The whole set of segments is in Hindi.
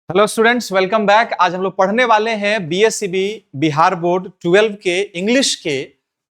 Hello students, welcome back. आज हम लोग पढ़ने वाले हैं बीएससीबी बिहार बोर्ड 12 के इंग्लिश के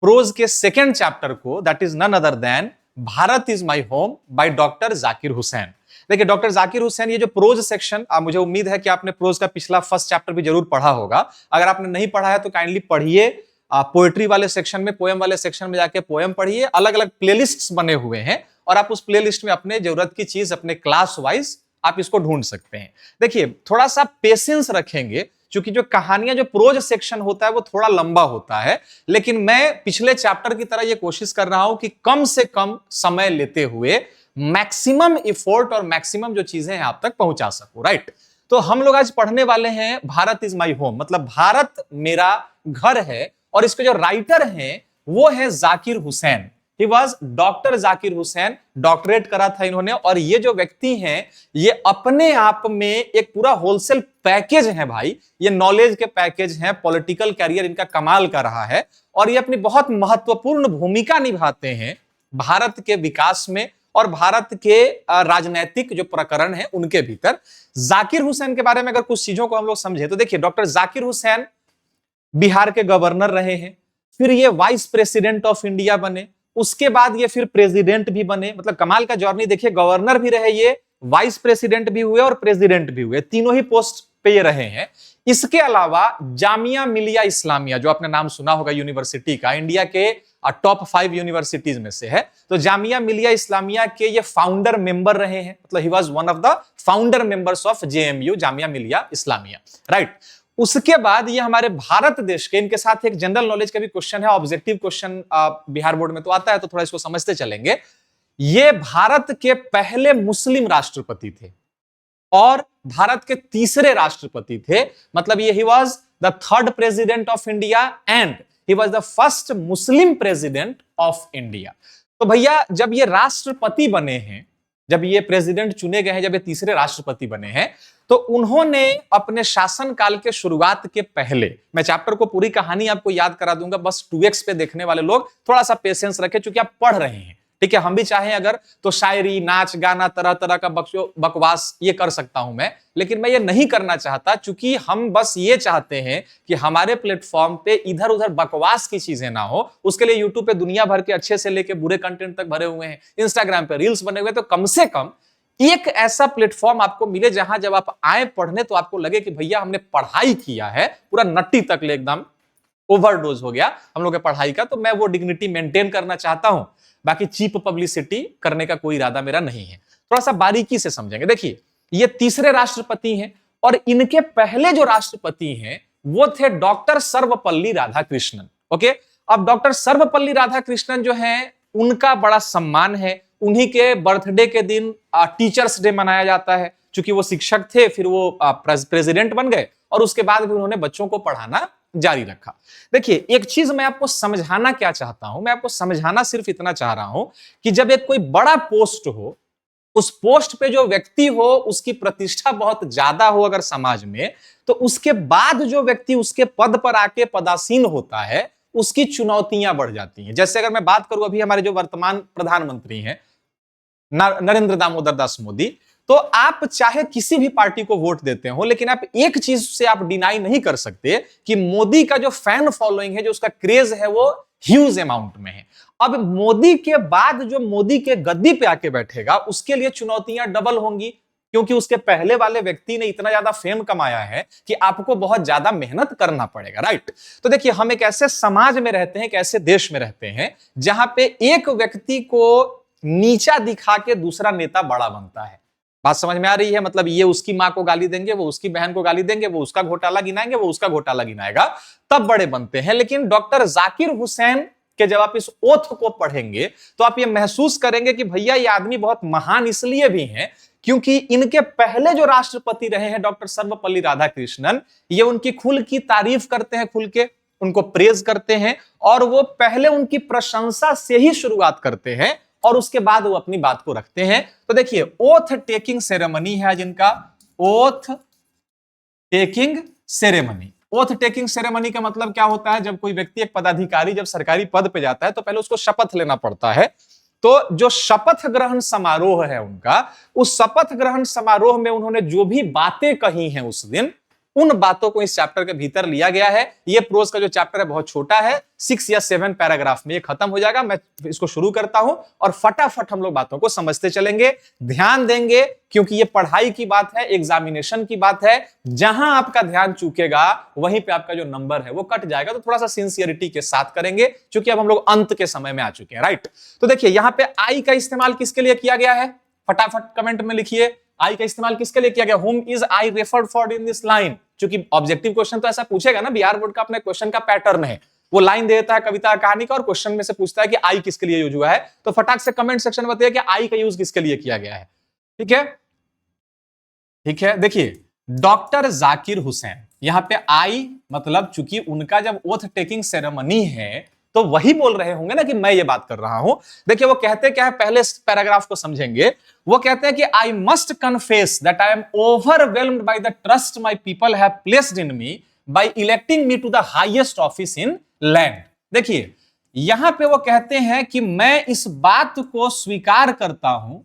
प्रोज के सेकेंड चैप्टर को, that is none other than Bharat is my home by doctor Zakir Hussain. देखिए, डॉक्टर जाकिर हुसैन, ये जो प्रोज सेक्शन, मुझे उम्मीद है कि आपने प्रोज का पिछला फर्स्ट चैप्टर भी जरूर पढ़ा होगा। अगर आपने नहीं पढ़ा है तो काइंडली पढ़िए। पोएट्री वाले सेक्शन में, पोएम वाले सेक्शन में जाके पोएम पढ़िए। अलग अलग प्लेलिस्ट्स बने हुए हैं और आप उस प्लेलिस्ट में अपने जरूरत की चीज अपने क्लास वाइज आप इसको ढूंढ सकते हैं। देखिए, थोड़ा सा पेशेंस रखेंगे क्योंकि जो कहानियां, जो प्रोज सेक्शन होता है वो थोड़ा लंबा होता है, लेकिन मैं पिछले चैप्टर की तरह ये कोशिश कर रहा हूं कि कम से कम समय लेते हुए मैक्सिमम इफोर्ट और मैक्सिमम जो चीजें हैं आप तक पहुंचा सकूं। राइट, तो हम लोग आज पढ़ने वाले हैं भारत इज माई होम, मतलब भारत मेरा घर है। और इसके जो राइटर हैं वो है Zakir Hussain. He was doctor Zakir Hussain, doctorate करा था इन्होंने। और ये जो व्यक्ति हैं ये अपने आप में एक पूरा होलसेल पैकेज है भाई। ये नॉलेज के पैकेज हैं। पॉलिटिकल कैरियर इनका कमाल का रहा है और ये अपनी बहुत महत्वपूर्ण भूमिका निभाते हैं भारत के विकास में और भारत के राजनीतिक जो प्रकरण है उनके भीतर। जाकिर हुसैन के बारे में अगर कुछ चीजों को हम लोग समझे तो देखिए, डॉक्टर जाकिर हुसैन बिहार के गवर्नर रहे हैं, फिर ये वाइस प्रेसिडेंट ऑफ इंडिया बने, उसके बाद ये फिर प्रेसिडेंट भी बने। मतलब कमाल का जर्नी देखिए, गवर्नर भी रहे ये, वाइस प्रेसिडेंट भी हुए और प्रेसिडेंट भी हुए, तीनों ही पोस्ट पे ये रहे हैं। इसके अलावा जामिया मिलिया इस्लामिया, जो आपने नाम सुना होगा यूनिवर्सिटी का, इंडिया के टॉप 5 यूनिवर्सिटीज में से है, तो जामिया मिलिया इस्लामिया के ये फाउंडर मेंबर रहे हैं। मतलब he was one of the founder members of JMU, Jamia Millia Islamia. Right, उसके बाद ये हमारे भारत देश के, इनके साथ एक जनरल नॉलेज का भी क्वेश्चन है, ऑब्जेक्टिव क्वेश्चन बिहार बोर्ड में तो आता है, तो थोड़ा इसको समझते चलेंगे। ये भारत के पहले मुस्लिम राष्ट्रपति थे और भारत के तीसरे राष्ट्रपति थे। मतलब ये he was the third president of India and he was the first Muslim president of India. तो भैया, जब ये राष्ट्रपति बने हैं, जब ये प्रेसिडेंट चुने गए हैं, जब ये तीसरे राष्ट्रपति बने हैं, तो उन्होंने अपने शासनकाल के शुरुआत के पहले, मैं चैप्टर को पूरी कहानी आपको याद करा दूंगा, बस 2x पे देखने वाले लोग थोड़ा सा पेशेंस रखें क्योंकि आप पढ़ रहे हैं। ठीक है, हम भी चाहें अगर तो शायरी, नाच गाना, तरह तरह का बकवास ये कर सकता हूं मैं, लेकिन मैं ये नहीं करना चाहता क्योंकि हम बस ये चाहते हैं कि हमारे प्लेटफॉर्म पे इधर उधर बकवास की चीजें ना हो। उसके लिए यूट्यूब पे दुनिया भर के अच्छे से लेके बुरे कंटेंट तक भरे हुए हैं, इंस्टाग्राम पे रील्स बने हुए, तो कम से कम एक ऐसा प्लेटफॉर्म आपको मिले जहां जब आप आए पढ़ने तो आपको लगे कि भैया हमने पढ़ाई किया है, पूरा नट्टी तक ले एकदम ओवरडोज हो गया हम लोग के पढ़ाई का। तो मैं वो डिग्निटी मेंटेन करना चाहता हूं, बाकी चीप पब्लिसिटी करने का कोई इरादा मेरा नहीं है। थोड़ा सा बारीकी से समझेंगे। देखिए, ये तीसरे राष्ट्रपति हैं और इनके पहले जो राष्ट्रपति हैं वो थे डॉक्टर सर्वपल्ली राधाकृष्णन। ओके, अब डॉक्टर सर्वपल्ली राधाकृष्णन जो हैं उनका बड़ा सम्मान है। उन्हीं के बर्थडे के दिन टीचर्स डे मनाया जाता है। चूंकि वो शिक्षक थे, फिर वो प्रेसिडेंट बन गए और उसके बाद भी उन्होंने बच्चों को पढ़ाना जारी रखा। देखिए, एक चीज मैं आपको समझाना क्या चाहता हूं, मैं आपको समझाना सिर्फ इतना चाह रहा हूं कि जब एक कोई बड़ा पोस्ट हो, उस पोस्ट पे जो व्यक्ति हो उसकी प्रतिष्ठा बहुत ज्यादा हो अगर समाज में, तो उसके बाद जो व्यक्ति उसके पद पर आके पदासीन होता है उसकी चुनौतियां बढ़ जाती हैं। जैसे अगर मैं बात करूं अभी हमारे जो वर्तमान प्रधानमंत्री हैं नरेंद्र दामोदर दास मोदी, तो आप चाहे किसी भी पार्टी को वोट देते हो, लेकिन आप एक चीज से आप डिनाई नहीं कर सकते कि मोदी का जो फैन फॉलोइंग है, जो उसका क्रेज है, वो ह्यूज अमाउंट में है। अब मोदी के बाद जो मोदी के गद्दी पे आके बैठेगा उसके लिए चुनौतियां डबल होंगी, क्योंकि उसके पहले वाले व्यक्ति ने इतना ज्यादा फेम कमाया है कि आपको बहुत ज्यादा मेहनत करना पड़ेगा। राइट, तो देखिए, हम एक ऐसे समाज में रहते हैं, एक ऐसे देश में रहते हैं जहां पे एक व्यक्ति को नीचा दिखा के दूसरा नेता बड़ा बनता है। बात समझ में आ रही है? मतलब ये उसकी मां को गाली देंगे, वो उसकी बहन को गाली देंगे, वो उसका घोटाला गिनाएंगे, वो उसका घोटाला गिनाएगा, तब बड़े बनते हैं। लेकिन डॉक्टर जाकिर हुसैन के जब आप इस ओथ को पढ़ेंगे तो आप ये महसूस करेंगे कि भैया ये आदमी बहुत महान इसलिए भी हैं क्योंकि इनके पहले जो राष्ट्रपति रहे हैं डॉक्टर सर्वपल्ली राधाकृष्णन, ये उनकी खुल की तारीफ करते हैं, खुल के उनको प्रेज करते हैं और वो पहले उनकी प्रशंसा से ही शुरुआत करते हैं और उसके बाद वो अपनी बात को रखते हैं। तो देखिए, ओथ टेकिंग सेरेमनी है आज इनका, oath taking ceremony. Oath taking ceremony का मतलब क्या होता है? जब कोई व्यक्ति, एक पदाधिकारी जब सरकारी पद पे जाता है तो पहले उसको शपथ लेना पड़ता है तो जो शपथ ग्रहण समारोह है उनका, उस शपथ ग्रहण समारोह में उन्होंने जो भी बातें कही हैं उस दिन, उन बातों को इस चैप्टर के भीतर लिया गया है। ये प्रोज का जो चैप्टर है बहुत छोटा है, 6 या 7 पैराग्राफ में ये खत्म हो जाएगा। मैं इसको शुरू करता हूं और फटाफट हम लोग बातों को समझते चलेंगे, ध्यान देंगे, क्योंकि ये पढ़ाई की बात है, एग्जामिनेशन की बात है। जहां आपका ध्यान चूकेगा वहीं पे आपका जो नंबर है वो कट जाएगा। तो थोड़ा सा सिंसियरिटी के साथ करेंगे, क्योंकि अब हम लोग अंत के समय में आ चुके हैं, राइट। तो देखिए यहां पे आई का इस्तेमाल किसके लिए किया गया है, फटाफट कमेंट में लिखिए। आई का इस्तेमाल किसके लिए किया गया, whom is I referred for in this line। क्योंकि ऑब्जेक्टिव क्वेश्चन तो ऐसा पूछेगा ना, बिहार बोर्ड का अपने क्वेश्चन का पैटर्न है, वो लाइन दे देता है कविता कहानी का और क्वेश्चन में से पूछता है कि आई किसके लिए यूज हुआ है। तो फटाक से कमेंट सेक्शन में बताइए कि आई का यूज किसके लिए किया गया है। ठीक है, ठीक है। देखिए डॉक्टर जाकिर हुसैन, यहां पे आई मतलब चूंकि उनका जब ओथ टेकिंग सेरेमनी है तो वही बोल रहे होंगे ना कि मैं ये बात कर रहा हूं। देखिए वो कहते क्या है, पहले पैराग्राफ को समझेंगे। वो कहते हैं कि I must confess that I am overwhelmed by the trust my people have placed in me by electing me to the highest office in land. देखिए यहां पे वो कहते हैं कि मैं इस बात को स्वीकार करता हूं,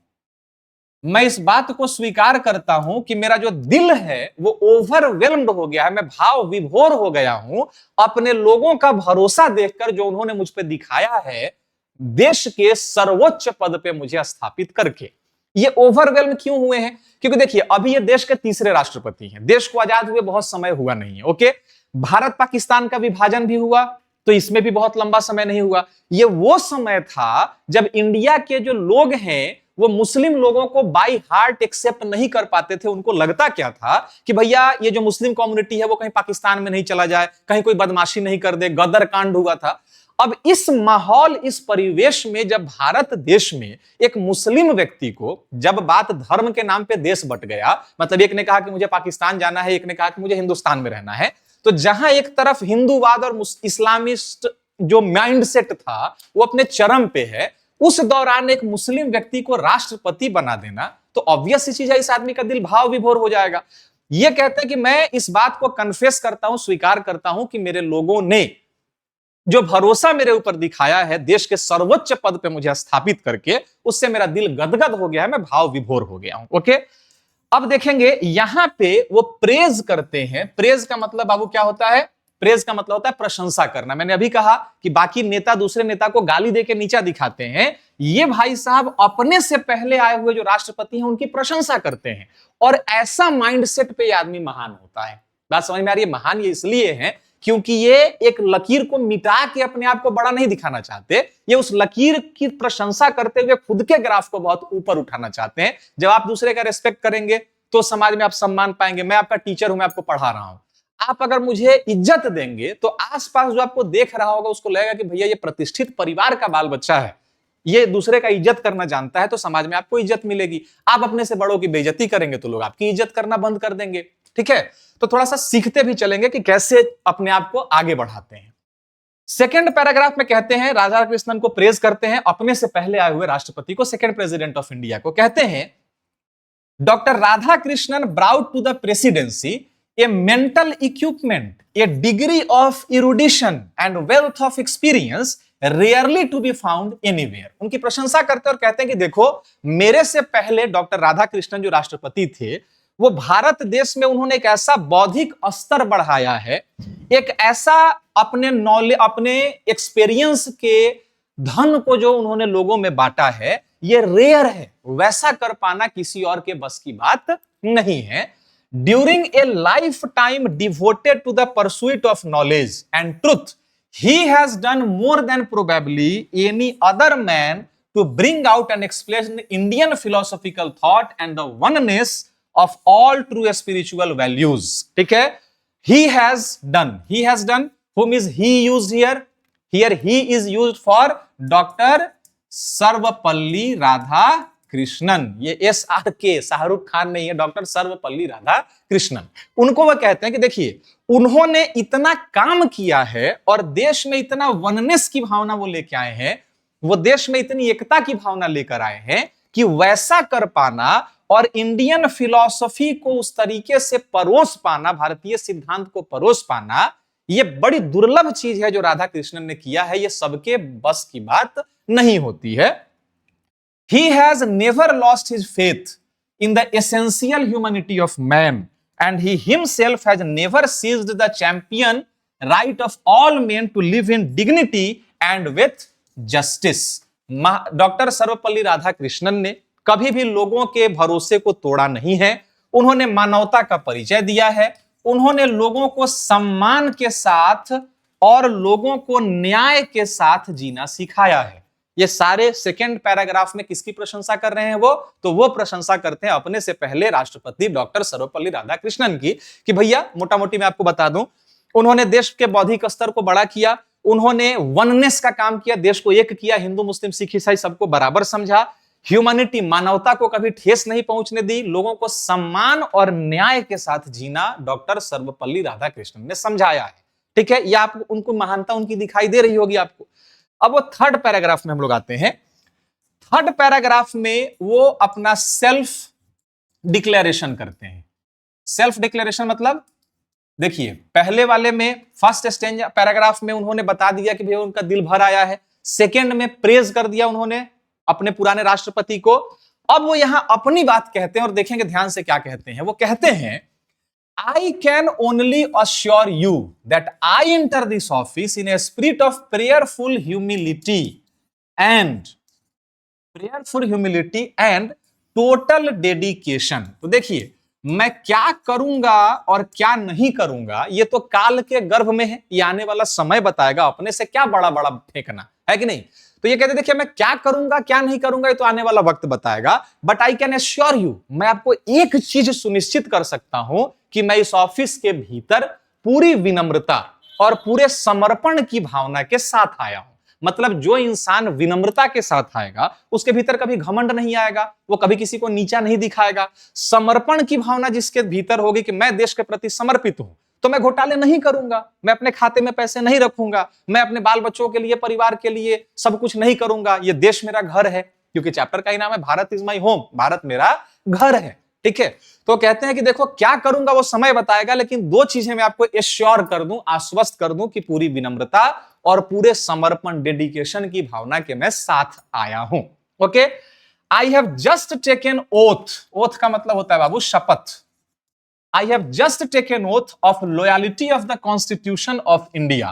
मैं इस बात को स्वीकार करता हूं कि मेरा जो दिल है वो ओवरवेल्म्ड हो गया है, मैं भाव विभोर हो गया हूं अपने लोगों का भरोसा देखकर जो उन्होंने मुझ पे दिखाया है, देश के सर्वोच्च पद पे मुझे स्थापित करके। ये ओवरवेल्म क्यों हुए हैं, क्योंकि देखिए अभी ये देश के तीसरे राष्ट्रपति हैं, देश को आजाद हुए बहुत समय हुआ नहीं है। ओके, भारत पाकिस्तान का विभाजन भी हुआ तो इसमें भी बहुत लंबा समय नहीं हुआ। ये वो समय था जब इंडिया के जो लोग हैं वो मुस्लिम लोगों को बाई हार्ट एक्सेप्ट नहीं कर पाते थे। उनको लगता क्या था कि भैया ये जो मुस्लिम कम्युनिटी है वो कहीं पाकिस्तान में नहीं चला जाए, कहीं कोई बदमाशी नहीं कर दे, गदर कांड हुआ था। अब इस माहौल, इस परिवेश में जब भारत देश में एक मुस्लिम व्यक्ति को, जब बात धर्म के नाम पे देश बंट गया, मतलब एक ने कहा कि मुझे पाकिस्तान जाना है, एक ने कहा कि मुझे हिंदुस्तान में रहना है, तो जहां एक तरफ हिंदूवाद और इस्लामिस्ट जो माइंडसेट था वो अपने चरम पे है, उस दौरान एक मुस्लिम व्यक्ति को राष्ट्रपति बना देना तो ऑब्वियस चीज है, इस आदमी का दिल भाव विभोर हो जाएगा। ये कहते हैं कि मैं इस बात को कन्फेस करता हूं, स्वीकार करता हूं कि मेरे लोगों ने जो भरोसा मेरे ऊपर दिखाया है, देश के सर्वोच्च पद पे मुझे स्थापित करके, उससे मेरा दिल गदगद हो गया है, मैं भाव विभोर हो गया हूं। ओके, अब देखेंगे यहां पे वो प्रेज करते हैं। प्रेज का मतलब बाबू क्या होता है, प्रेज का मतलब होता है प्रशंसा करना। मैंने अभी कहा कि बाकी नेता दूसरे नेता को गाली देके नीचा दिखाते हैं, ये भाई साहब अपने से पहले आए हुए जो राष्ट्रपति हैं उनकी प्रशंसा करते हैं, और ऐसा माइंडसेट पे आदमी महान होता है। बात समझ में आ रही है? महान ये इसलिए है क्योंकि ये एक लकीर को मिटा के अपने आप को बड़ा नहीं दिखाना चाहते, ये उस लकीर की प्रशंसा करते हुए खुद के ग्राफ को बहुत ऊपर उठाना चाहते हैं। जब आप दूसरे का रेस्पेक्ट करेंगे तो समाज में आप सम्मान पाएंगे। मैं आपका टीचर हूं, मैं आपको पढ़ा रहा हूं, आप अगर मुझे इज्जत देंगे तो आसपास जो आपको देख रहा होगा उसको लगेगा कि भैया ये प्रतिष्ठित परिवार का बाल बच्चा है, ये दूसरे का इज्जत करना जानता है, तो समाज में आपको इज्जत मिलेगी। आप अपने से बड़ों की बेइज्जती करेंगे तो लोग आपकी इज्जत करना बंद कर देंगे। ठीक है, तो थोड़ा सा सीखते भी चलेंगे कि कैसे अपने आप को आगे बढ़ाते हैं। सेकेंड पैराग्राफ में कहते हैं, राधा कृष्णन को प्रेज करते हैं, अपने से पहले आए हुए राष्ट्रपति को, सेकेंड प्रेसिडेंट ऑफ इंडिया को। कहते हैं doctor Radhakrishnan brought to the presidency a mental equipment, a degree of erudition and wealth of experience rarely to be found anywhere। उनकी प्रशंसा करते और कहते हैं कि देखो मेरे से पहले डॉक्टर राधा कृष्णन जो राष्ट्रपति थे, वो भारत देश में उन्होंने एक ऐसा बौद्धिक स्तर बढ़ाया है, एक ऐसा अपने नॉलेज, अपने एक्सपीरियंस के धन को जो उन्होंने लोगों में बांटा है, ये रेयर है। वैसा कर पाना किसी और के बस की बात नहीं है। During a lifetime devoted to the pursuit of knowledge and truth, he has done more than probably any other man to bring out and explain Indian philosophical thought and the oneness of all true spiritual values. ठीक है, he has done, whom is he used here? Here he is used for Dr. Sarvepalli Radha Krishnan. ये SRK शाहरुख खान नहीं है, डॉक्टर सर्वपल्ली राधा कृष्णन। उनको वो कहते हैं कि देखिए उन्होंने इतना काम किया है और देश में इतना वननेस की भावना वो लेके आए हैं, वो देश में इतनी एकता की भावना लेकर आए हैं कि वैसा कर पाना और इंडियन फिलॉसफी को उस तरीके से परोस पाना, भारतीय सिद्धांत को परोस पाना, ये बड़ी दुर्लभ चीज है जो राधा कृष्णन ने किया है। ये सबके बस की बात नहीं होती है। He has never lost his faith in the essential humanity of man, and he himself has never seized the champion right of all men to live in dignity and with justice. Doctor Sarvepalli Radhakrishnan ने कभी भी लोगों के भरोसे को तोड़ा नहीं है। उन्होंने मानवता का परिचय दिया है। उन्होंने लोगों को सम्मान के साथ और लोगों को न्याय के साथ जीना सिखाया है। ये सारे सेकेंड पैराग्राफ में किसकी प्रशंसा कर रहे हैं वो प्रशंसा करते हैं अपने से पहले राष्ट्रपति डॉक्टर सर्वपल्ली राधाकृष्णन की, कि भैया मोटा मोटी मैं आपको बता दूं, उन्होंने देश के बौद्धिक स्तर को बड़ा किया, उन्होंने वननेस का काम किया, देश को एक किया, हिंदू मुस्लिम सिख ईसाई सबको बराबर समझा, ह्यूमैनिटी मानवता को कभी ठेस नहीं पहुंचने दी, लोगों को सम्मान और न्याय के साथ जीना डॉक्टर सर्वपल्ली राधाकृष्णन ने समझाया है। ठीक है, यह आपको उनको महानता उनकी दिखाई दे रही होगी आपको। अब वो थर्ड पैराग्राफ में हम लोग आते हैं। थर्ड पैराग्राफ में वो अपना सेल्फ डिक्लेरेशन करते हैं। सेल्फ डिक्लेरेशन मतलब देखिए, पहले वाले में फर्स्ट स्टेंज पैराग्राफ में उन्होंने बता दिया कि भैया उनका दिल भर आया है, सेकेंड में प्रेज कर दिया उन्होंने अपने पुराने राष्ट्रपति को। अब वो यहां अपनी बात कहते हैं और देखेंगे ध्यान से क्या कहते हैं। वो कहते हैं, I can only assure you that I enter this office in a spirit of prayerful humility and total dedication। तो देखिए, मैं क्या करूंगा और क्या नहीं करूंगा ये तो काल के गर्भ में है, ये आने वाला समय बताएगा। अपने से क्या बड़ा बड़ा फेंकना है कि नहीं। तो ये कहते देखिए, मैं क्या करूंगा क्या नहीं करूंगा ये तो आने वाला वक्त बताएगा, but I can assure you, मैं आपको एक चीज सुनिश्चित कर सकता हूं कि मैं इस ऑफिस के भीतर पूरी विनम्रता और पूरे समर्पण की भावना के साथ आया हूं। मतलब जो इंसान विनम्रता के साथ आएगा उसके भीतर कभी घमंड नहीं आएगा, वो कभी किसी को नीचा नहीं दिखाएगा। समर्पण की भावना जिसके भीतर होगी कि मैं देश के प्रति समर्पित हूं, तो मैं घोटाले नहीं करूंगा, मैं अपने खाते में पैसे नहीं रखूंगा, मैं अपने बाल बच्चों के लिए परिवार के लिए सब कुछ नहीं करूंगा, ये देश मेरा घर है, क्योंकि चैप्टर का ही नाम है Bharat is my home, Bharat मेरा घर है। ठीक है, तो कहते हैं कि देखो क्या करूंगा वो समय बताएगा, लेकिन दो चीजें मैं आपको एश्योर कर दूं, आश्वस्त कर दूं कि पूरी विनम्रता और पूरे समर्पण डेडिकेशन की भावना के मैं साथ आया हूं। Okay, I have just taken oath. Oath का मतलब होता है बाबू शपथ। I have just taken oath of loyalty of the Constitution of India.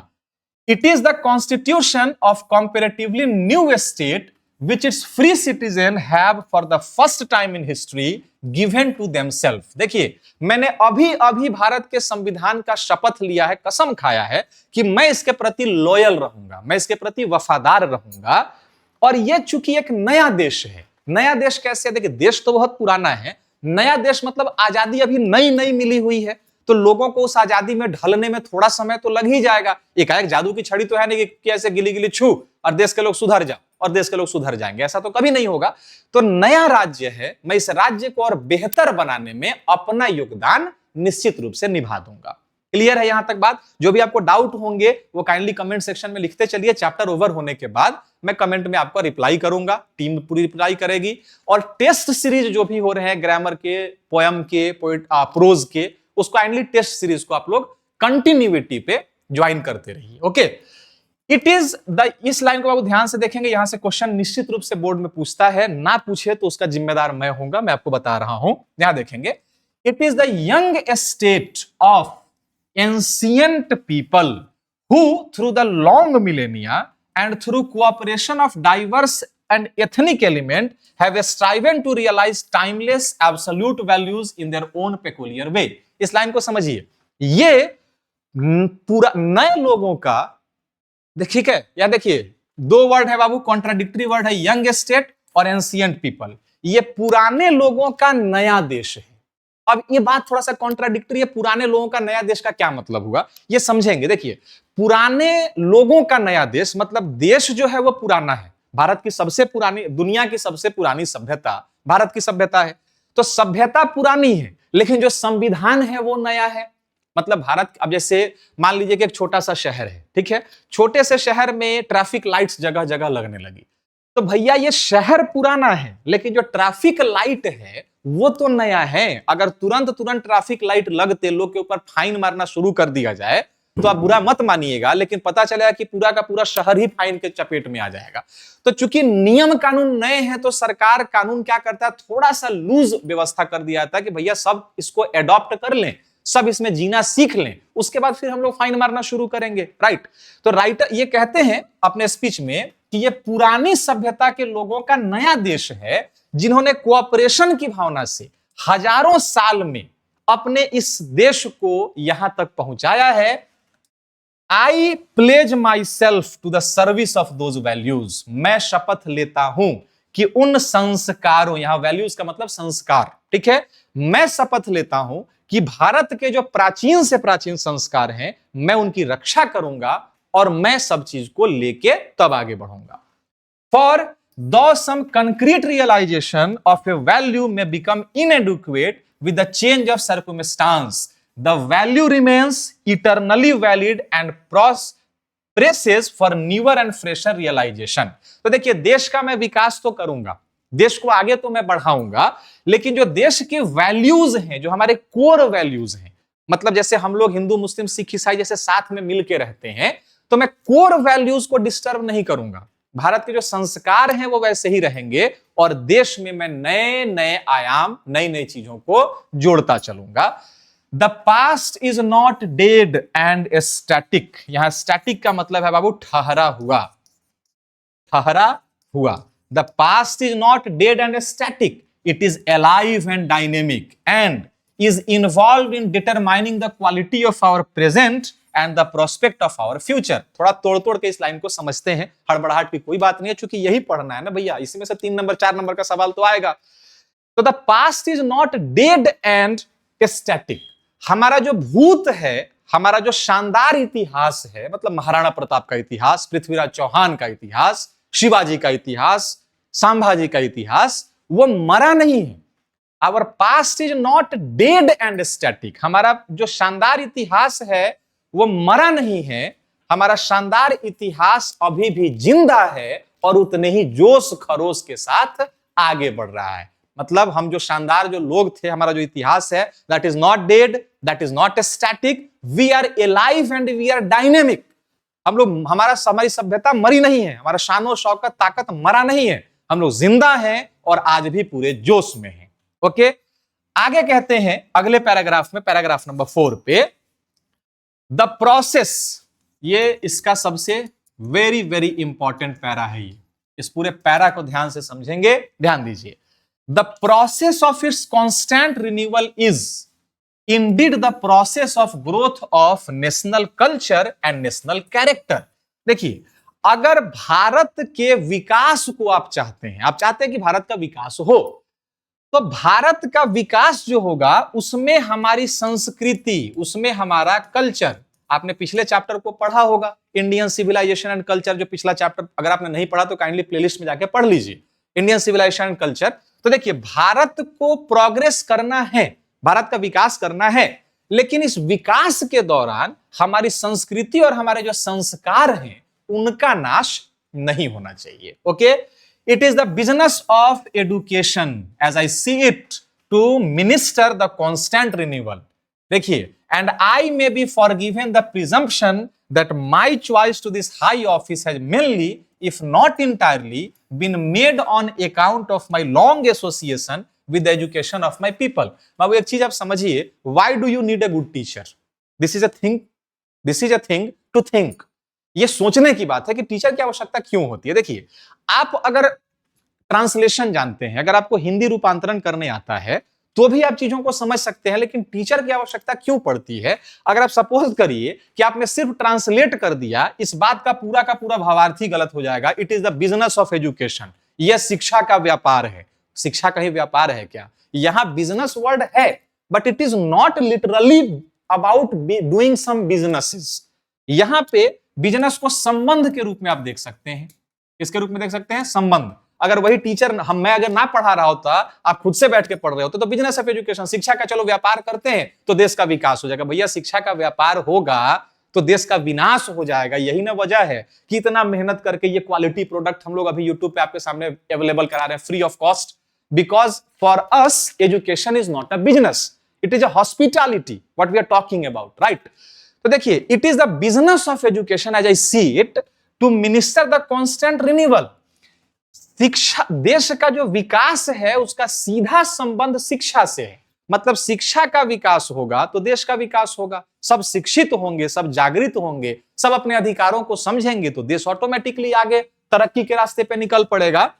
It is the constitution of comparatively new state which its free citizen have for the first time in history given to themselves। देखिए, मैंने अभी भारत के संविधान का शपथ लिया है, कसम खाया है कि मैं इसके प्रति लॉयल रहूंगा, मैं इसके प्रति वफादार रहूंगा। और यह चूंकि एक नया देश है। नया देश कैसे? देखिए, देश तो बहुत पुराना है, नया देश मतलब आजादी अभी नई नई मिली हुई है, तो लोगों को उस आजादी में ढलने में थोड़ा समय तो लग ही जाएगा। एकाएक जादू की छड़ी तो है नहीं कि ऐसे गिली गिली छू और देश के लोग सुधर जाओ और देश के लोग सुधर जाएंगे, ऐसा तो कभी नहीं होगा। तो नया राज्य है, मैं इस राज्य को और बेहतर बनाने में अपना योगदान निश्चित रूप से निभा दूंगा। क्लियर है यहां तक बात? जो भी आपको डाउट होंगे वो काइंडली कमेंट सेक्शन में लिखते चलिए। चैप्टर ओवर होने के बाद मैं कमेंट में आपको रिप्लाई करूंगा, टीम पूरी रिप्लाई करेगी। और टेस्ट सीरीज जो भी हो रहे हैं ग्रामर के, पोयम के, प्रोज के, उसको काइंडली टेस्ट सीरीज को आप लोग कंटिन्यूटी पे ज्वाइन करते रहिए। ओके, इट इज द, इस लाइन को आप ध्यान से देखेंगे, यहां से क्वेश्चन निश्चित रूप से बोर्ड में पूछता है, ना पूछे तो उसका जिम्मेदार मैं होऊंगा, मैं आपको बता रहा हूं। यहां देखेंगे, it is the young state of ancient people who through the long millennia and through cooperation of diverse and ethnic element have striven to realize timeless absolute values in their own peculiar way। इस लाइन को समझिए, ये पूरा नए लोगों का, ठीक है, या देखिए दो वर्ड है बाबू, कॉन्ट्राडिक्टरी वर्ड है, यंग स्टेट और एंशिएंट पीपल। ये पुराने लोगों का नया देश है। अब ये बात थोड़ा सा कॉन्ट्राडिक्टरी है, पुराने लोगों का नया देश का क्या मतलब हुआ ये समझेंगे। देखिए, पुराने लोगों का नया देश मतलब देश जो है वो पुराना है, भारत की सबसे पुरानी, दुनिया की सबसे पुरानी सभ्यता भारत की सभ्यता है, तो सभ्यता पुरानी है लेकिन जो संविधान है वो नया है। मतलब भारत, अब जैसे मान लीजिए कि एक छोटा सा शहर है, ठीक है, छोटे से शहर में ट्रैफिक लाइट्स जगह जगह लगने लगी, तो भैया ये शहर पुराना है लेकिन जो ट्रैफिक लाइट है वो तो नया है। अगर तुरंत ट्रैफिक लाइट लगते लोग के ऊपर फाइन मारना शुरू कर दिया जाए तो आप बुरा मत मानिएगा, लेकिन पता चलेगा कि पूरा का पूरा शहर ही फाइन के चपेट में आ जाएगा। तो चूंकि नियम कानून नए हैं, तो सरकार कानून क्या करता है, थोड़ा सा लूज व्यवस्था कर दिया था कि भैया सब इसको एडॉप्ट कर लें, सब इसमें जीना सीख लें, उसके बाद फिर हम लोग फाइन मारना शुरू करेंगे, राइट। तो राइटर ये कहते हैं अपने स्पीच में कि ये पुरानी सभ्यता के लोगों का नया देश है, जिन्होंने कोऑपरेशन की भावना से हजारों साल में अपने इस देश को यहां तक पहुंचाया है। I pledge myself to the service of those values, मैं शपथ लेता हूं कि उन संस्कारों, यहां वैल्यूज का मतलब संस्कार, ठीक है, मैं शपथ लेता हूं कि भारत के जो प्राचीन से प्राचीन संस्कार हैं, मैं उनकी रक्षा करूंगा और मैं सब चीज को लेके तब आगे बढ़ूंगा। For though some concrete realisation of a value may become inadequate with the change of circumstance, the value remains eternally valid and presses for newer and fresher realization। तो देखिए, देश का मैं विकास तो करूंगा, देश को आगे तो मैं बढ़ाऊंगा, लेकिन जो देश के वैल्यूज हैं, जो हमारे कोर वैल्यूज हैं, मतलब जैसे हम लोग हिंदू मुस्लिम सिख ईसाई जैसे साथ में मिलके रहते हैं, तो मैं कोर वैल्यूज को डिस्टर्ब नहीं करूंगा। भारत के जो संस्कार हैं वो वैसे ही रहेंगे और देश में मैं नए नए आयाम, नई नई चीजों को जोड़ता चलूंगा। The past is not dead and static, यहां स्टैटिक का मतलब है बाबू ठहरा हुआ, ठहरा हुआ। The past is not dead and static, it is alive and dynamic and is involve in determining the quality of our present and the prospect of our future. थोड़ा तोड़ तोड़ के इस लाइन को समझते हैं, हड़बड़ाहट की कोई बात नहीं है, क्योंकि यही पढ़ना है ना भैया, इसी में से 3 नंबर 4 नंबर का सवाल तो आएगा। तो the past is not dead and static, हमारा जो भूत है, हमारा जो शानदार इतिहास है, मतलब महाराणा प्रताप का इतिहास, पृथ्वीराज चौहान का इतिहास, शिवाजी का इतिहास, संभाजी का इतिहास, वो मरा नहीं है। Our past is not dead and static, हमारा जो शानदार इतिहास है वो मरा नहीं है, हमारा शानदार इतिहास अभी भी जिंदा है और उतने ही जोश खरोश के साथ आगे बढ़ रहा है। मतलब हम जो शानदार जो लोग थे, हमारा जो इतिहास है, that is not dead, that is not static, we are alive and we are dynamic. हम लोग, हमारी सभ्यता मरी नहीं है, हमारा शानो शौकत ताकत मरा नहीं है, हम लोग जिंदा हैं और आज भी पूरे जोश में हैं। ओके, आगे कहते हैं अगले पैराग्राफ में, पैराग्राफ नंबर 4 पे, द प्रोसेस, ये इसका सबसे वेरी वेरी इंपॉर्टेंट पैरा है। ये इस पूरे पैरा को ध्यान से समझेंगे, ध्यान दीजिए। The process of its constant renewal is Indeed the process of growth of national culture and national character. देखिए, अगर भारत के विकास को आप चाहते हैं, आप चाहते हैं कि भारत का विकास हो, तो भारत का विकास जो होगा उसमें हमारी संस्कृति, उसमें हमारा कल्चर, आपने पिछले चैप्टर को पढ़ा होगा, इंडियन सिविलाइजेशन एंड कल्चर, जो पिछला चैप्टर अगर आपने नहीं पढ़ा तो काइंडली प्लेलिस्ट में जाके पढ़ लीजिए, इंडियन सिविलाइजेशन एंड कल्चर। तो देखिए, भारत को प्रोग्रेस करना है, भारत का विकास करना है, लेकिन इस विकास के दौरान हमारी संस्कृति और हमारे जो संस्कार हैं उनका नाश नहीं होना चाहिए। Okay, it is the business of education as I see it to minister the constant renewal। देखिए, and I may be forgiven the presumption that my choice to this high office has mainly, if not entirely, been made on account of my long association with the education of my people। बाबू एक चीज आप समझिए, why do you need a good teacher? This is a thing to think। ये सोचने की बात है कि टीचर की आवश्यकता क्यों होती है। देखिए, आप अगर ट्रांसलेशन जानते हैं, अगर आपको हिंदी रूपांतरण करने आता है, तो भी आप चीजों को समझ सकते हैं, लेकिन टीचर की आवश्यकता क्यों पड़ती है? अगर आप सपोज करिए कि आपने सिर्फ ट्रांसलेट कर दिया, इस बात का पूरा भावार्थ ही गलत हो जाएगा। It is the business of education, यह शिक्षा का व्यापार है। शिक्षा का ही व्यापार है क्या? यहां बिजनेस वर्ड है, but it is not literally about doing some businesses. यहां पे बिजनेस को संबंध के रूप में आप देख सकते हैं। किसके रूप में देख सकते हैं? संबंध। अगर वही टीचर मैं अगर ना पढ़ा रहा होता, आप खुद से बैठ के पढ़ रहे होते, तो बिजनेस ऑफ एजुकेशन, शिक्षा का चलो व्यापार करते हैं तो देश का विकास हो जाएगा। भैया, शिक्षा का व्यापार होगा तो देश का विनाश हो जाएगा। यही ना वजह है कि इतना मेहनत करके ये क्वालिटी प्रोडक्ट हम लोग अभी यूट्यूब पे आपके सामने अवेलेबल करा रहे हैं free of cost, because for us education is not a business, it is a hospitality, what we are talking about, right. तो देखिए, it is the business of education as I see it to minister the constant renewal. शिक्षा, देश का जो विकास है उसका सीधा संबंध शिक्षा से है। मतलब शिक्षा का विकास होगा तो देश का विकास होगा। सब शिक्षित होंगे, सब जागृत होंगे, सब अपने अधिकारों को समझेंगे तो देश ऑटोमेटिकली आगे तरक्की के रास्ते पे निकल पड़ेगा।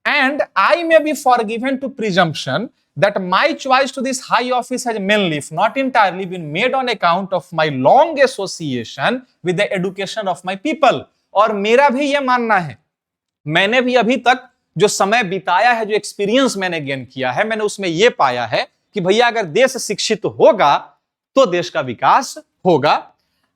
And I may be forgiven to presumption that my choice to this high office has mainly, if not entirely, been made on account of my long association with the education of my people। और मेरा भी यह मानना है, मैंने भी अभी तक जो समय बिताया है, जो एक्सपीरियंस मैंने गेन किया है, मैंने उसमें यह पाया है कि भैया अगर देश शिक्षित होगा तो देश का विकास होगा।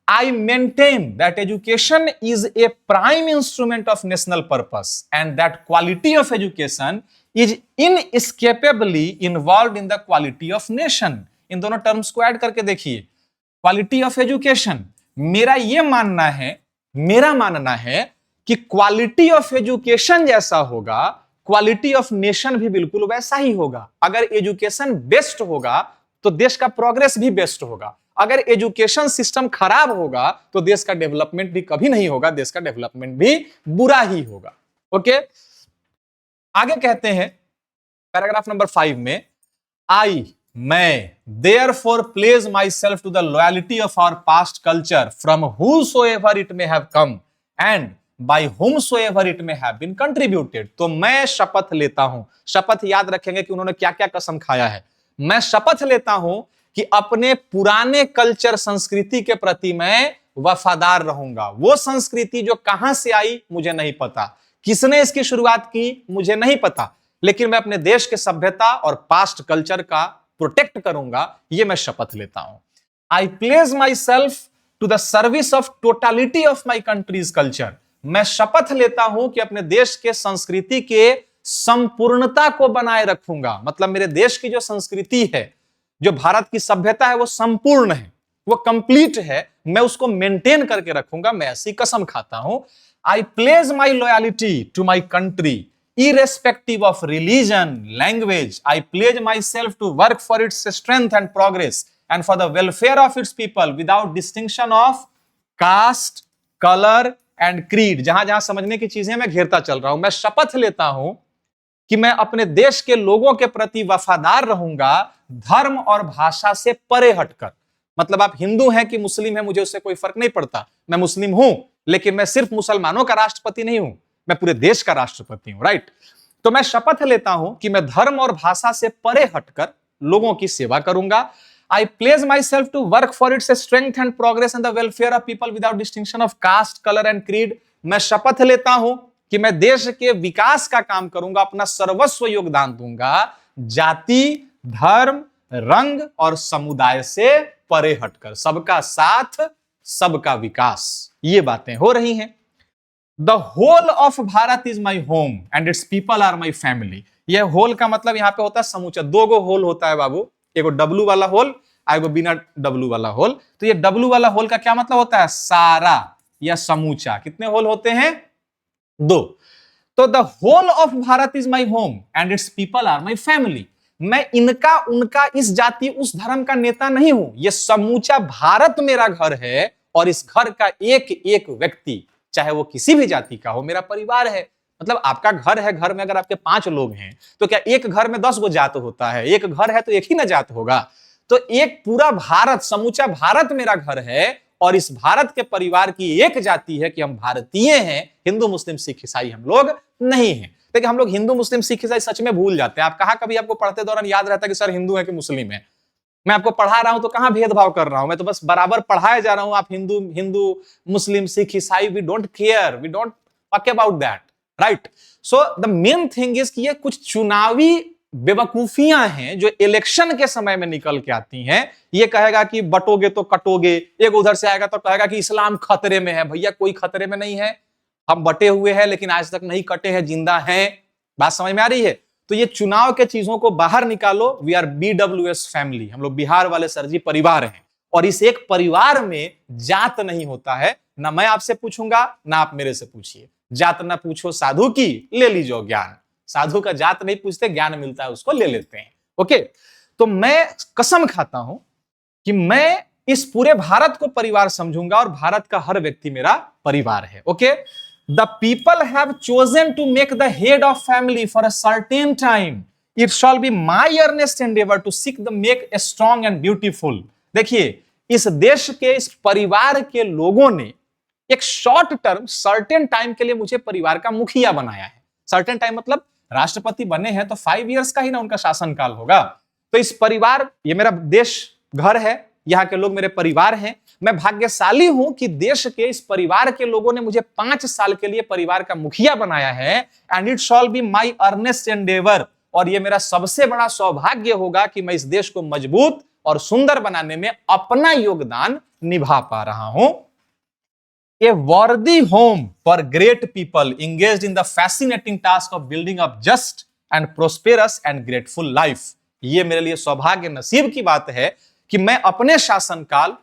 I maintain that education is a prime instrument of national purpose and that quality of education is inescapably involved in the quality of nation। इन दोनों टर्म्स को ऐड करके देखिए। क्वालिटी ऑफ एजुकेशन, मेरा मानना है कि क्वालिटी ऑफ एजुकेशन जैसा होगा, क्वालिटी ऑफ नेशन भी बिल्कुल वैसा ही होगा। अगर एजुकेशन बेस्ट होगा तो देश का प्रोग्रेस भी बेस्ट होगा। अगर एजुकेशन सिस्टम खराब होगा तो देश का डेवलपमेंट भी कभी नहीं होगा, देश का डेवलपमेंट भी बुरा ही होगा। ओके, आगे कहते हैं पैराग्राफ नंबर 5 में, मैं therefore pledge myself to the loyalty of our past culture from whosoever it may have come and by whomsoever it may have been contributed। तो मैं शपथ लेता हूं, शपथ याद रखेंगे कि उन्होंने क्या क्या कसम खाया है। मैं शपथ लेता हूं कि अपने पुराने कल्चर, संस्कृति के प्रति मैं वफादार रहूंगा। वो संस्कृति जो कहां से आई मुझे नहीं पता, किसने इसकी शुरुआत की मुझे नहीं पता, लेकिन मैं अपने देश के सभ्यता और पास्ट कल्चर का प्रोटेक्ट करूंगा, ये मैं शपथ लेता हूं। I place myself to the service of totality of my country's culture. मैं शपथ लेता हूं कि अपने देश के संस्कृति के संपूर्णता को बनाए रखूंगा। मतलब मेरे देश की जो संस्कृति है, जो भारत की सभ्यता है, वो संपूर्ण है, वो कंप्लीट है, मैं उसको मेंटेन करके रखूंगा, मैं ऐसी कसम खाता हूं। I place my loyalty to my country irrespective of religion, language। I pledge myself to work for its strength and progress and for the welfare of its people without distinction of caste, color and creed। जहां जहां समझने की चीजें मैं घेरता चल रहा हूं। मैं शपथ लेता हूं कि मैं अपने देश के लोगों के प्रति वफादार रहूंगा, धर्म और भाषा से परे हटकर। मतलब आप हिंदू हैं कि मुस्लिम हैं, मुझे उससे कोई फर्क नहीं पड़ता। मैं मुस्लिम हूं, लेकिन मैं सिर्फ मुसलमानों का राष्ट्रपति नहीं हूं, मैं पूरे देश का राष्ट्रपति हूं, राइट। तो मैं शपथ लेता हूं कि मैं धर्म और भाषा से परे हटकर लोगों की सेवा करूंगा। I place myself to work for its strength and progress and the welfare of people without distinction of caste, colour and creed. मैं शपथ लेता हूं कि मैं देश के विकास का काम करूंगा, अपना सर्वस्व योगदान दूंगा, जाति, धर्म, रंग और समुदाय से परे हटकर। सबका साथ, सबका विकास, ये बातें हो रही हैं। The whole of Bharat is my home and its people are my family। यह होल का मतलब यहां पे होता है समूचा। दो गो होल होता है बाबू, एगो डब्लू वाला होल, एगो बिना डब्लू वाला होल। तो ये डब्लू वाला होल का क्या मतलब होता है? सारा या समूचा। कितने होल होते हैं? 2। तो the whole of Bharat is my home and its people are my family. मैं इनका, उनका, इस जाति, उस धर्म का नेता नहीं हूं। यह समूचा भारत मेरा घर है और इस घर का एक एक व्यक्ति, चाहे वो किसी भी जाति का हो, मेरा परिवार है। मतलब आपका घर है, घर में अगर आपके 5 लोग हैं तो क्या एक घर में 10 गो जात होता है? एक घर है तो एक ही ना जात होगा। तो एक पूरा भारत, समूचा भारत मेरा घर है और इस भारत के परिवार की एक जाति है कि हम भारतीय हैं। हिंदू, मुस्लिम, सिख, ईसाई हम लोग नहीं हैं। देखिए, हम लोग हिंदू, मुस्लिम, सिख, ईसाई सच में भूल जाते हैं। आप कहा कभी आपको पढ़ते दौरान याद रहता है कि सर हिंदू है कि मुस्लिम है? मैं आपको पढ़ा रहा हूं तो कहां भेदभाव कर रहा हूं? मैं तो बस बराबर पढ़ाए जा रहा हूं। आप हिंदू, मुस्लिम, सिख, ईसाई, we don't care, we don't talk about that, right. So the main thing is कि ये कुछ चुनावी बेवकूफियां हैं जो इलेक्शन के समय में निकल के आती हैं। ये कहेगा कि बटोगे तो कटोगे, एक उधर से आएगा तो कहेगा कि इस्लाम खतरे में है। भैया कोई खतरे में नहीं है, हम बटे हुए हैं लेकिन आज तक नहीं कटे हैं, जिंदा हैं। बात समझ में आ रही है? तो ये चुनाव के चीजों को बाहर निकालो। वी आर BWS फैमिली, हम लोग बिहार वाले सरजी परिवार हैं और इस एक परिवार में जात नहीं होता है। ना मैं आपसे पूछूंगा ना आप मेरे से पूछिए। जात ना पूछो साधु की, ले लीजो ज्ञान। साधु का जात नहीं पूछते, ज्ञान मिलता है उसको ले लेते हैं। ओके, तो मैं कसम खाता हूं कि मैं इस पूरे भारत को परिवार समझूंगा और भारत का हर व्यक्ति मेरा परिवार है। Okay, the people have chosen to make the head of family for a certain time, it shall be my earnest endeavour to seek the make a strong and beautiful. देखिए, इस देश के इस परिवार के लोगों ने एक शॉर्ट टर्म सर्टेन टाइम के लिए मुझे परिवार का मुखिया बनाया है। सर्टेन टाइम मतलब राष्ट्रपति बने हैं तो 5 इयर्स का ही ना उनका शासनकाल होगा। तो इस परिवार, ये मेरा देश घर है, यहाँ के लोग मेरे परिवार हैं। मैं भाग्यशाली हूं कि देश के इस परिवार के लोगों ने मुझे 5 साल के लिए परिवार का मुखिया बनाया है। And it shall be my earnest endeavour, और ये मेरा सबसे बड़ा सौभाग्य होगा कि मैं इस देश को मजबूत और सुंदर बनाने में अपना योगदान निभा पा रहा हूं। ए वर्दी home for great people engaged in the fascinating task of building up just and prosperous and grateful life. ये मेरे लिए सौभाग्य नसीब की बात है कि मैं अपने शासनकाल,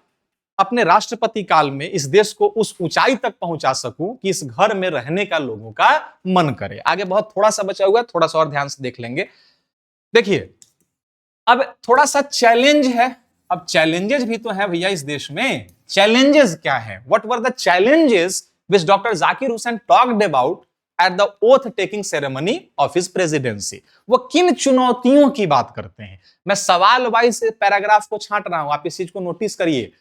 अपने राष्ट्रपति काल में इस देश को उस ऊंचाई तक पहुंचा सकूं कि इस घर में रहने का लोगों का मन करे। आगे बहुत थोड़ा सा बचा हुआ है, थोड़ा सा और ध्यान से देख लेंगे। देखिए, अब थोड़ा सा चैलेंज है। अब चैलेंजेस भी तो हैं भैया इस देश में। चैलेंजेस क्या है? What were the challenges which doctor Zakir Hussain talked about at the oath taking ceremony of his presidency? वो किन चुनौतियों की बात करते हैं? मैं सवाल वाइज पैराग्राफ को छांट रहा हूं, आप इस चीज को नोटिस करिए।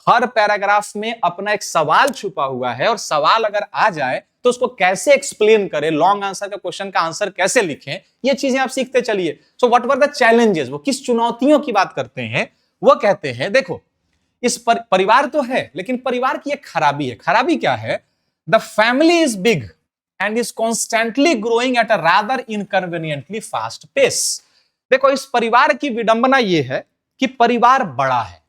हर पैराग्राफ में अपना एक सवाल छुपा हुआ है, और सवाल अगर आ जाए तो उसको कैसे एक्सप्लेन करें, लॉन्ग आंसर का क्वेश्चन का आंसर कैसे लिखें, ये चीजें आप सीखते चलिए। So what were the challenges, वो किस चुनौतियों की बात करते हैं? वो कहते हैं, देखो, इस परिवार तो है, लेकिन परिवार की एक खराबी है। खराबी क्या है? The family is big and is constantly growing at a rather inconveniently fast pace। देखो, इस परिवार की विडंबना यह है कि परिवार बड़ा है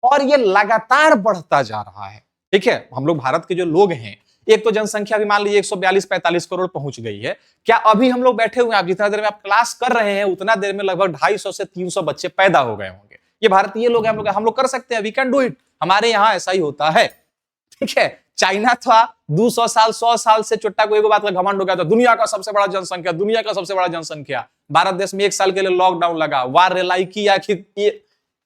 और ये लगातार बढ़ता जा रहा है। ठीक है, हम लोग भारत के जो लोग हैं, एक तो जनसंख्या भी मान लीजिए 142-45 करोड़ पहुंच गई है। क्या अभी हम लोग बैठे हुए हैं, आप जितना देर में आप क्लास कर रहे हैं उतना देर में लगभग 250 से 300 बच्चे पैदा हो गए होंगे। ये भारतीय लोग हैं, हम लोग कर सकते हैं, वी कैन डू इट। हमारे यहाँ ऐसा ही होता है। ठीक है, चाइना था 200 साल 100 साल से चुट्टा को एक बात का घमंड हो गया था, दुनिया का सबसे बड़ा जनसंख्या, दुनिया का सबसे बड़ा जनसंख्या। भारत देश में 1 साल के लिए लॉकडाउन लगा, वार रेलाई किया कि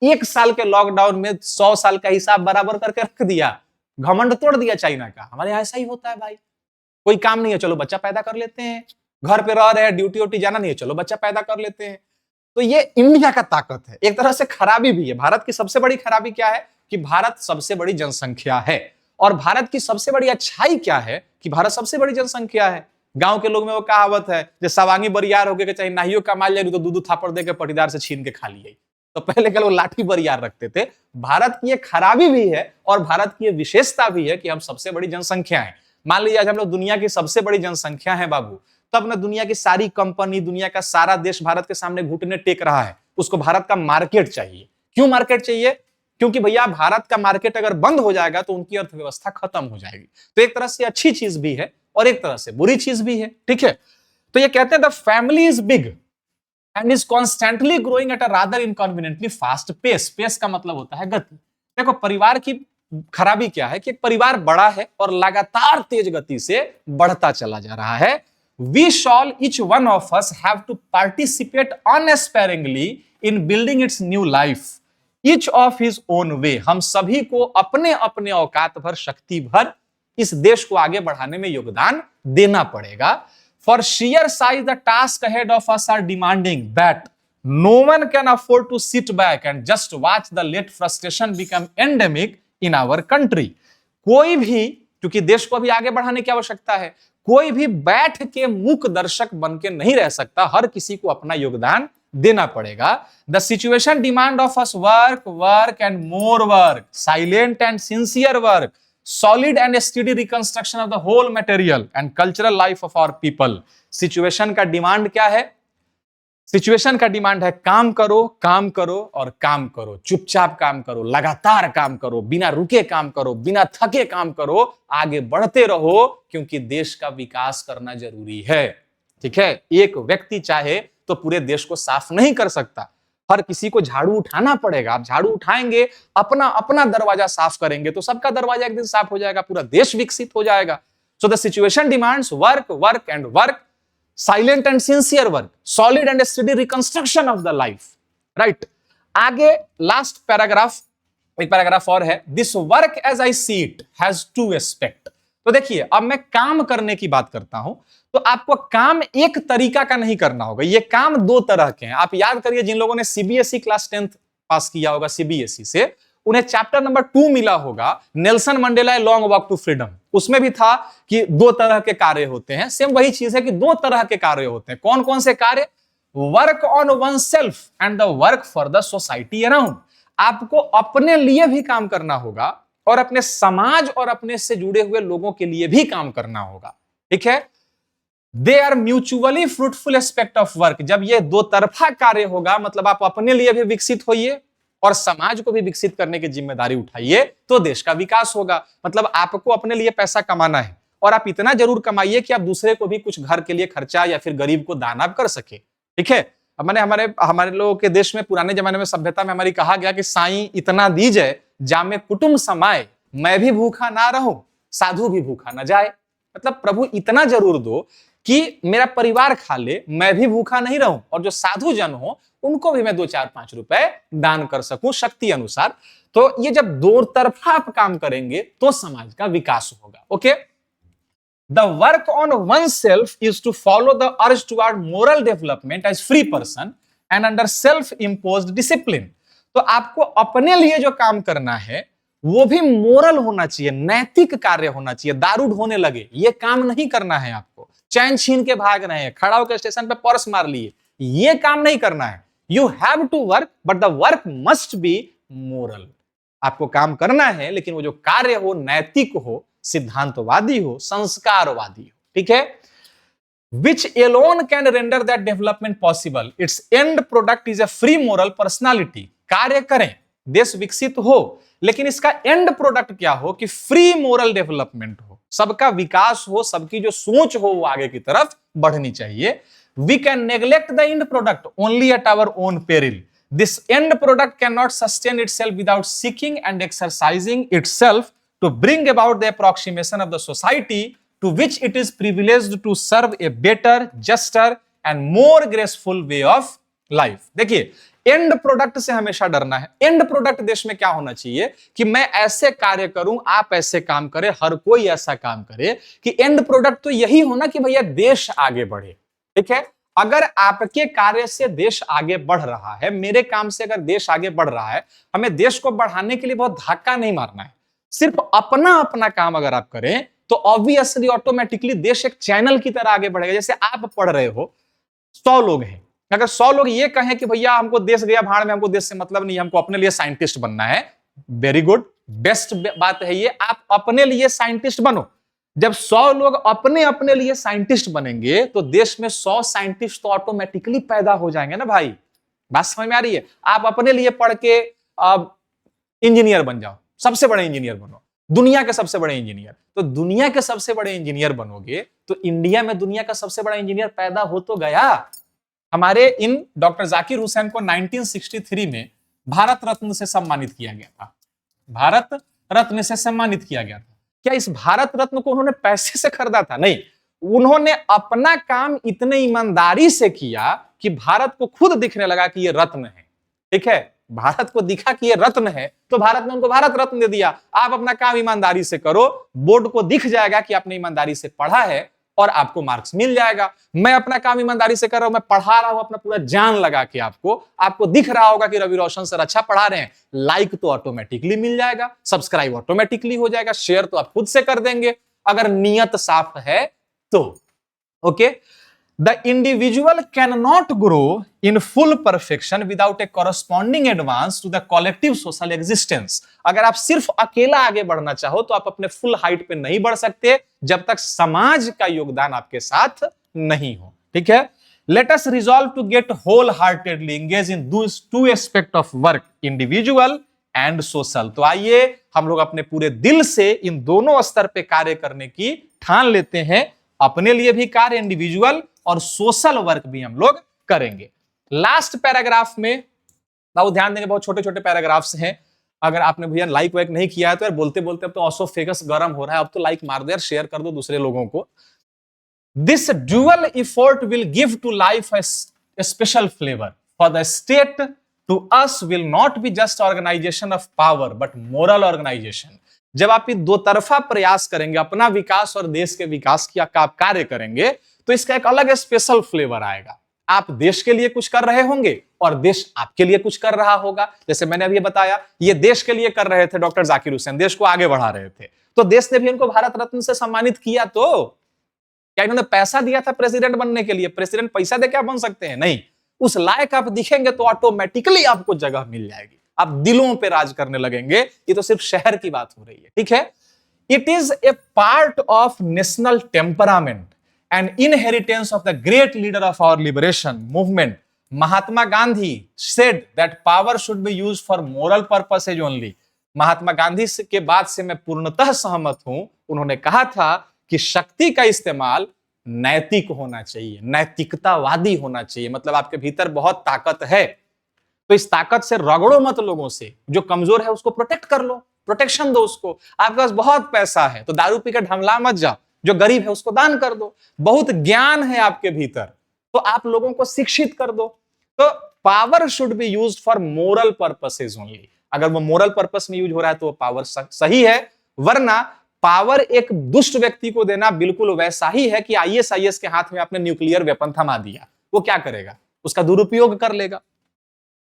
1 साल के लॉकडाउन में 100 साल का हिसाब बराबर करके रख दिया, घमंड तोड़ दिया चाइना का। हमारे यहाँ ऐसा ही होता है भाई, कोई काम नहीं है, चलो बच्चा पैदा कर लेते हैं। घर पे रह रहे हैं, ड्यूटी व्यूटी जाना नहीं है, चलो बच्चा पैदा कर लेते हैं। तो ये इंडिया का ताकत है। एक तरह से खराबी भी है। भारत की सबसे बड़ी खराबी क्या है? कि भारत सबसे बड़ी जनसंख्या है। और भारत की सबसे बड़ी अच्छाई क्या है? कि भारत सबसे बड़ी जनसंख्या है। गांव के लोग में वो कहावत है, जो सवांगी बरियार हो गए, चाहे नाहियो कमाल जाए तो दूध थापड़ दे के पटीदार से छीन के खा लिए। तो पहले के लोग लाठी बरियार रखते थे। भारत की एक खराबी भी है और भारत की विशेषता भी है कि हम सबसे बड़ी जनसंख्या है। मान लीजिए आज हम लोग दुनिया की सबसे बड़ी जनसंख्या है बाबू, तब ना दुनिया की सारी कंपनी, दुनिया का सारा देश भारत के सामने घुटने टेक रहा है। उसको भारत का मार्केट चाहिए। क्यों मार्केट चाहिए? क्योंकि भैया भारत का मार्केट अगर बंद हो जाएगा तो उनकी अर्थव्यवस्था खत्म हो जाएगी। तो एक तरह से अच्छी चीज भी है और एक तरह से बुरी चीज भी है। ठीक है, तो ये कहते हैं the family is big and is constantly growing at a rather inconveniently fast pace. Pace का मतलब होता है गति। देखो, परिवार की खराबी क्या है? कि परिवार बड़ा है और लगातार तेज गति से बढ़ता चला जा रहा है। We shall each one of us have to participate unsparingly in building its new life, each of his own way. हम सभी को अपने अपने औकात भर, शक्ति भर इस देश को आगे बढ़ाने में योगदान देना पड़ेगा। For sheer size the task ahead of us are demanding that no one can afford to sit back and just watch the let frustration become endemic in our country। कोई भी, क्योंकि देश को अभी आगे बढ़ाने की आवश्यकता है, कोई भी बैठ के मूक दर्शक बन के नहीं रह सकता। हर किसी को अपना योगदान देना पड़ेगा। The situation demand of us work, work and more work, silent and sincere work, solid and steady reconstruction of the whole material and cultural life of our people। Situation का डिमांड क्या है? सिचुएशन का डिमांड है काम करो, काम करो और काम करो, चुपचाप काम करो, लगातार काम करो, बिना रुके काम करो, बिना थके काम करो, आगे बढ़ते रहो, क्योंकि देश का विकास करना जरूरी है। ठीक है, एक व्यक्ति चाहे तो पूरे देश को साफ नहीं कर सकता, हर किसी को झाड़ू उठाना पड़ेगा। आप झाड़ू उठाएंगे, अपना अपना दरवाजा साफ करेंगे तो सबका दरवाजा एक दिन साफ हो जाएगा, पूरा देश विकसित हो जाएगा। So the situation demands work, work and work, silent and sincere work, solid and study reconstruction of the life. Right, आगे लास्ट पैराग्राफ एक पैराग्राफ और है, this work as I see it has two aspect. तो देखिए, अब मैं काम करने की बात करता हूं, तो आपको काम एक तरीका का नहीं करना होगा, ये काम दो तरह के हैं। आप याद करिए, जिन लोगों ने सीबीएसई क्लास 10th पास किया होगा सीबीएसई से, उन्हें चैप्टर नंबर 2 मिला होगा, Nelson Mandela long walk to freedom. उसमें भी था कि दो तरह के कार्य होते हैं। सेम वही चीज है कि दो तरह के कार्य होते हैं। कौन कौन से कार्य? Work on oneself and the work for the society around. आपको अपने लिए भी काम करना होगा और अपने समाज और अपने से जुड़े हुए लोगों के लिए भी काम करना होगा। ठीक है, they are mutually fruitful aspect of work. जब ये दो तरफा कार्य होगा, मतलब आप अपने लिए भी विकसित होइए और समाज को भी विकसित करने की जिम्मेदारी उठाइए, तो देश का विकास होगा। मतलब आपको अपने लिए पैसा कमाना है और आप इतना जरूर कमाइए कि आप दूसरे को भी कुछ घर के लिए खर्चा या फिर गरीब को दान आप कर सके। ठीक है, अब मैंने हमारे लोगों के देश में पुराने जमाने में सभ्यता में हमारी कहा गया कि साईं इतना दीजिए जामे कुटुंब समाए, मैं भी भूखा ना रहूं साधु भी भूखा ना जाए। मतलब प्रभु इतना जरूर दो कि मेरा परिवार खा ले, मैं भी भूखा नहीं रहूं, और जो साधु जन हो उनको भी मैं 2-4-5 रुपए दान कर सकूं शक्ति अनुसार। तो ये जब दो तरफा आप काम करेंगे तो समाज का विकास होगा। Okay, the work on oneself is to follow the urge toward moral development as free person and under self imposed discipline. तो आपको अपने लिए जो काम करना है वो भी मोरल होना चाहिए, नैतिक कार्य होना चाहिए। दारू ढोने लगे, ये काम नहीं करना है आपको। चैन छीन के भाग रहे हैं, खड़ा होकर स्टेशन पे पर्स मार लिए, ये काम नहीं करना है। You have to work but the work must be moral. आपको काम करना है लेकिन वो जो कार्य हो नैतिक हो, सिद्धांतवादी हो, संस्कारवादी हो। ठीक है, which alone can render that development possible. Its end product is a free moral personality. कार्य करें, देश विकसित हो, लेकिन इसका एंड प्रोडक्ट क्या हो कि फ्री मोरल डेवलपमेंट हो, सबका विकास हो, सबकी जो सोच हो वो आगे की तरफ बढ़नी चाहिए। We can neglect the end product only at our own peril. This end product cannot sustain itself without seeking and exercising itself to bring about the approximation of the society to which it is privileged to serve a better, juster and more graceful way of life. देखिए, एंड प्रोडक्ट से हमेशा डरना है। एंड प्रोडक्ट देश में क्या होना चाहिए कि मैं ऐसे कार्य करूं, आप ऐसे काम करें, हर कोई ऐसा काम करे, कि एंड प्रोडक्ट तो यही होना कि भैया देश आगे बढ़े। ठीक है, अगर आपके कार्य से देश आगे बढ़ रहा है, मेरे काम से अगर देश आगे बढ़ रहा है, हमें देश को बढ़ाने के लिए बहुत धक्का नहीं मारना है। सिर्फ अपना अपना काम अगर आप करें तो ऑब्वियसली ऑटोमेटिकली देश एक चैनल की तरह आगे बढ़ेगा। जैसे आप पढ़ रहे हो, 100 लोग हैं, अगर 100 लोग ये कहें कि भैया हमको देश गया भाड़ में, हमको देश से मतलब नहीं, हमको अपने लिए साइंटिस्ट बनना है, वेरी गुड, बेस्ट बात है ये, आप अपने लिए साइंटिस्ट बनो। जब 100 लोग अपने अपने लिए साइंटिस्ट बनेंगे तो देश में 100 साइंटिस्ट तो ऑटोमेटिकली पैदा हो जाएंगे ना भाई। बात समझ में आ रही है? आप अपने लिए पढ़ के इंजीनियर बन जाओ, सबसे बड़े इंजीनियर बनो, दुनिया के सबसे बड़े इंजीनियर। तो दुनिया के सबसे बड़े इंजीनियर बनोगे तो इंडिया में दुनिया का सबसे बड़ा इंजीनियर पैदा हो तो गया। हमारे इन डॉक्टर जाकिर हुसैन को 1963 में भारत रत्न से सम्मानित किया गया था। भारत रत्न से सम्मानित किया गया था। क्या इस भारत रत्न को उन्होंने पैसे से खरीदा था? नहीं, उन्होंने अपना काम इतने ईमानदारी से किया कि भारत को खुद दिखने लगा कि ये रत्न है। ठीक है, भारत को दिखा कि ये रत्न है तो भारत ने उनको भारत रत्न दे दिया। आप अपना काम ईमानदारी से करो, बोर्ड को दिख जाएगा कि आपने ईमानदारी से पढ़ा है और आपको मार्क्स मिल जाएगा। मैं अपना काम ईमानदारी से कर रहा हूं, मैं पढ़ा रहा हूं अपना पूरा जान लगा के, आपको दिख रहा होगा कि रवि रोशन सर अच्छा पढ़ा रहे हैं, लाइक तो ऑटोमेटिकली मिल जाएगा, सब्सक्राइब ऑटोमेटिकली हो जाएगा, शेयर तो आप खुद से कर देंगे अगर नियत साफ है तो। Okay, the individual can not grow in full perfection without a corresponding advance to the collective social existence. अगर आप सिर्फ अकेला आगे बढ़ना चाहो तो आप अपने फुल हाइट पे नहीं बढ़ सकते जब तक समाज का योगदान आपके साथ नहीं हो। ठीक है, let us resolve to get wholeheartedly engage in those two aspect of work, individual and social. तो आइए हम लोग अपने पूरे दिल से इन दोनों स्तर पे कार्य करने की ठान लेते हैं। अपने लिए भी कार्य इंडिविजुअल और सोशल वर्क भी हम लोग करेंगे। लास्ट पैराग्राफ में बहुत ध्यान देंगे, बहुत छोटे छोटे पैराग्राफ्स हैं। अगर आपने भैया लाइक वाइक नहीं किया है तो यार बोलते बोलते अब तो ऑसोफेगस गर्म हो रहा है, अब तो लाइक मार दो यार, शेयर कर दो दूसरे लोगों को। This dual effort will give to life a special flavour for the state, to us will not be just organisation of power but moral organisation. जब आप ये दो तरफा प्रयास करेंगे, अपना विकास और देश के विकास की का आप कार्य करेंगे, तो इसका एक अलग स्पेशल फ्लेवर आएगा। आप देश के लिए कुछ कर रहे होंगे और देश आपके लिए कुछ कर रहा होगा। जैसे मैंने अभी बताया, ये देश के लिए कर रहे थे डॉक्टर जाकिर हुसैन, देश को आगे बढ़ा रहे थे, तो देश ने भी उनको भारत रत्न से सम्मानित किया। तो क्या इन्होंने पैसा दिया था प्रेसिडेंट बनने के लिए? प्रेसिडेंट पैसा दे क्या बन सकते हैं? नहीं। उस लायक आप दिखेंगे तो ऑटोमेटिकली आपको जगह मिल जाएगी, आप दिलों पे राज करने लगेंगे। ये तो सिर्फ शहर की बात हो रही है, ठीक है। It is a part of national temperament and inheritance of the great leader of our liberation movement Mahatma Gandhi said that power should be used for moral purposes only. Mahatma Gandhi के बात से मैं पूर्णतः सहमत हूं। उन्होंने कहा था कि शक्ति का इस्तेमाल नैतिक होना चाहिए, नैतिकतावादी होना चाहिए। मतलब आपके भीतर बहुत ताकत है, तो इस ताकत से रगड़ो मत लोगों से। जो कमजोर है उसको प्रोटेक्ट कर लो, प्रोटेक्शन दो उसको। आपके पास बहुत पैसा है तो दारू पीकर ढमला मत जाओ, जो गरीब है उसको दान कर दो। बहुत ज्ञान है आपके भीतर तो आप लोगों को शिक्षित कर दो। तो power should be used for moral purposes only. अगर वो मोरल पर्पस में यूज हो रहा है तो वो पावर सही है, वरना पावर एक दुष्ट व्यक्ति को देना बिल्कुल वैसा ही है कि आईएसआईएस के हाथ में आपने न्यूक्लियर वेपन थमा दिया। वो क्या करेगा? उसका दुरुपयोग कर लेगा।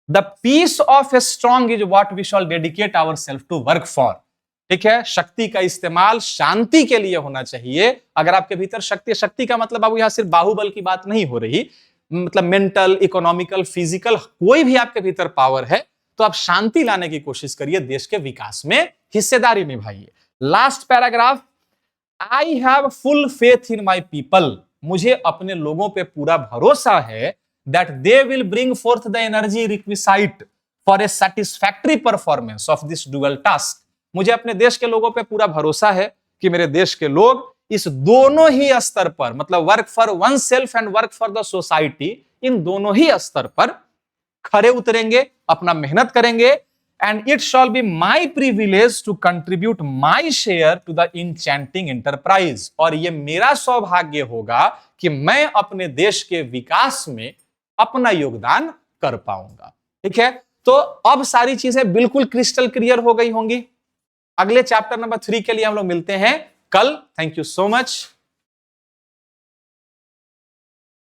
The peace of a strong is what we shall dedicate our self to work for. ठीक है, शक्ति का इस्तेमाल शांति के लिए होना चाहिए। अगर आपके भीतर शक्ति का मतलब अब यहां सिर्फ बाहुबल की बात नहीं हो रही, मतलब मेंटल, इकोनॉमिकल, फिजिकल, कोई भी आपके भीतर पावर है तो आप शांति लाने की कोशिश करिए, देश के विकास में हिस्सेदारी निभाइए। Last paragraph, I have full faith in my people. मुझे अपने लोगों पे पूरा भरोसा है that they will bring forth the energy requisite for a satisfactory performance of this dual task। मुझे अपने देश के लोगों पे पूरा भरोसा है कि मेरे देश के लोग इस दोनों ही स्तर पर, मतलब work for oneself and work for the society, इन दोनों ही स्तर पर खरे उतरेंगे, अपना मेहनत करेंगे। And it shall be my privilege to contribute my share to the enchanting enterprise. और ये मेरा सौभाग्य होगा कि मैं अपने देश के विकास में अपना योगदान कर पाऊंगा। ठीक है, तो अब सारी चीजें बिल्कुल क्रिस्टल क्लियर हो गई होंगी। अगले चैप्टर नंबर 3 के लिए हम लोग मिलते हैं कल। Thank you so much.